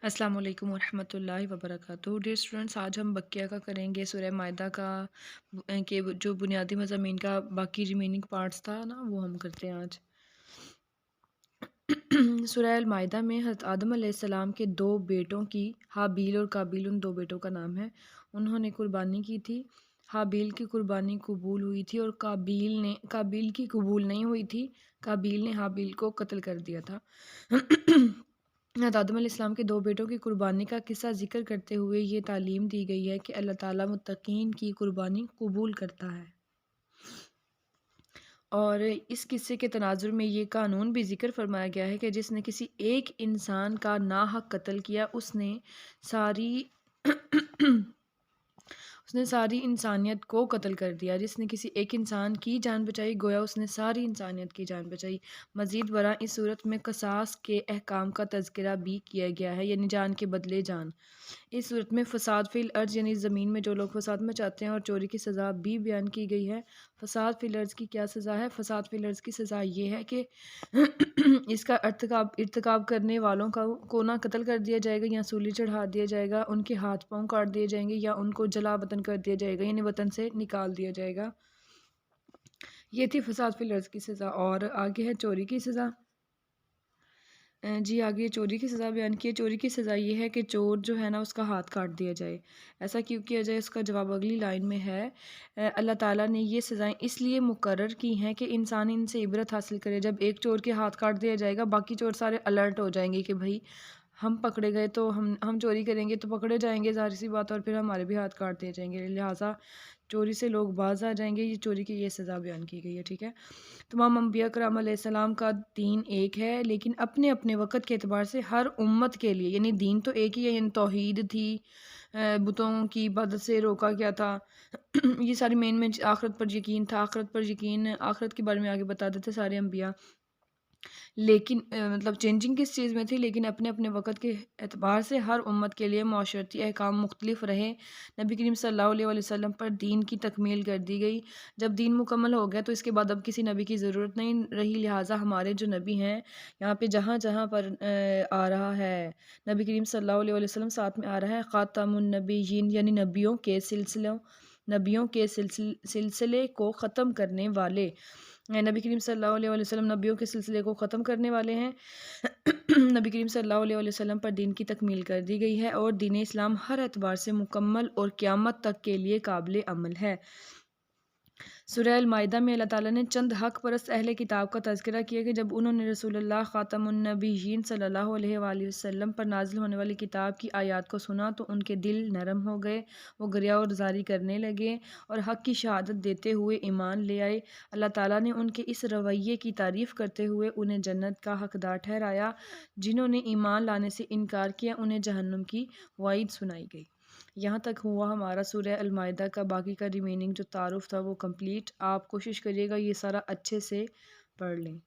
السلام علیکم ورحمۃ اللہ وبرکاتہ ڈیئر اسٹوڈنٹس، آج ہم بقیہ کا کریں گے سورہ مائدہ کا کہ جو بنیادی مضامین کا باقی ریمیننگ پارٹس تھا نا، وہ ہم کرتے ہیں آج۔ سورہ المائدہ میں حضرت آدم علیہ السلام کے دو بیٹوں کی، حابیل اور قابیل، ان دو بیٹوں کا نام ہے، انہوں نے قربانی کی تھی۔ حابیل کی قربانی قبول ہوئی تھی اور قابیل کی قبول نہیں ہوئی تھی۔ قابیل نے حابیل کو قتل کر دیا تھا۔ حضرت آدم علیہ السلام کے دو بیٹوں کی قربانی کا قصہ ذکر کرتے ہوئے یہ تعلیم دی گئی ہے کہ اللہ تعالیٰ متقین کی قربانی قبول کرتا ہے، اور اس قصے کے تناظر میں یہ قانون بھی ذکر فرمایا گیا ہے کہ جس نے کسی ایک انسان کا ناحق قتل کیا، اس نے ساری انسانیت کو قتل کر دیا۔ جس نے کسی ایک انسان کی جان بچائی، گویا اس نے ساری انسانیت کی جان بچائی۔ مزید برآں اس صورت میں قصاص کے احکام کا تذکرہ بھی کیا گیا ہے، یعنی جان کے بدلے جان۔ اس صورت میں فساد فی الارض، یعنی زمین میں جو لوگ فساد مچاتے ہیں، اور چوری کی سزا بھی بیان کی گئی ہے۔ فساد فی الارض کی کیا سزا ہے؟ فساد فی الارض کی سزا یہ ہے کہ اس کا ارتکاب کرنے والوں کو نہ قتل کر دیا جائے گا، یا سولی چڑھا دیا جائے گا، ان کے ہاتھ پاؤں کاٹ دیے جائیں گے، یا ان کو جلا وطن کر دیا جائے گا، یعنی وطن سے نکال دیا جائے گا۔ یہ تھی فساد فی الارض کی سزا۔ اور آگے ہے چوری کی سزا۔ جی آگے چوری کی سزا بیان کی ہے۔ چوری کی سزا یہ ہے کہ چور جو ہے نا، اس کا ہاتھ کاٹ دیا جائے۔ ایسا کیوں کیا جائے؟ اس کا جواب اگلی لائن میں ہے۔ اللہ تعالیٰ نے یہ سزائیں اس لیے مقرر کی ہیں کہ انسان ان سے عبرت حاصل کرے۔ جب ایک چور کے ہاتھ کاٹ دیا جائے گا، باقی چور سارے الرٹ ہو جائیں گے کہ بھائی ہم پکڑے گئے تو ہم چوری کریں گے تو پکڑے جائیں گے، ظاہر سی بات، اور پھر ہمارے بھی ہاتھ کاٹ دیے جائیں گے، لہٰذا چوری سے لوگ باز آ جائیں گے۔ یہ چوری کی یہ سزا بیان کی گئی ہے، ٹھیک ہے۔ تمام انبیاء کرام علیہ السلام کا دین ایک ہے، لیکن اپنے اپنے وقت کے اعتبار سے ہر امت کے لیے، یعنی دین تو ایک ہی ہے، یعنی توحید تھی، بتوں کی عبادت سے روکا گیا تھا، یہ ساری مین آخرت پر یقین تھا، آخرت کے بارے میں آگے بتا دیتے سارے انبیاء، لیکن مطلب چینجنگ کس چیز میں تھی؟ لیکن اپنے اپنے وقت کے اعتبار سے ہر امت کے لیے معاشرتی احکام مختلف رہے۔ نبی کریم صلی اللہ علیہ وسلم پر دین کی تکمیل کر دی گئی۔ جب دین مکمل ہو گیا تو اس کے بعد اب کسی نبی کی ضرورت نہیں رہی، لہٰذا ہمارے جو نبی ہیں، یہاں پہ جہاں جہاں پر آ رہا ہے نبی کریم صلی اللہ علیہ وسلم، ساتھ میں آ رہا ہے خاتم النبیین، یعنی نبیوں کے سلسلے کو ختم کرنے والے۔ نبی کریم صلی اللہ علیہ وسلم نبیوں کے سلسلے کو ختم کرنے والے ہیں۔ نبی کریم صلی اللہ علیہ وسلم پر دین کی تکمیل کر دی گئی ہے، اور دین اسلام ہر اعتبار سے مکمل اور قیامت تک کے لیے قابل عمل ہے۔ سورہ المائدہ میں اللہ تعالیٰ نے چند حق پرست اہل کتاب کا تذکرہ کیا کہ جب انہوں نے رسول اللہ خاتم النبیین صلی اللہ علیہ وآلہ وسلم پر نازل ہونے والی کتاب کی آیات کو سنا تو ان کے دل نرم ہو گئے، وہ گریہ اور زاری کرنے لگے اور حق کی شہادت دیتے ہوئے ایمان لے آئے۔ اللہ تعالیٰ نے ان کے اس رویے کی تعریف کرتے ہوئے انہیں جنت کا حقدار ٹھہرایا۔ جنہوں نے ایمان لانے سے انکار کیا، انہیں جہنم کی وعید سنائی گئی۔ یہاں تک ہوا ہمارا سورہ المائدہ کا باقی کا ریمیننگ جو تعارف تھا وہ کمپلیٹ۔ آپ کوشش کریے گا یہ سارا اچھے سے پڑھ لیں۔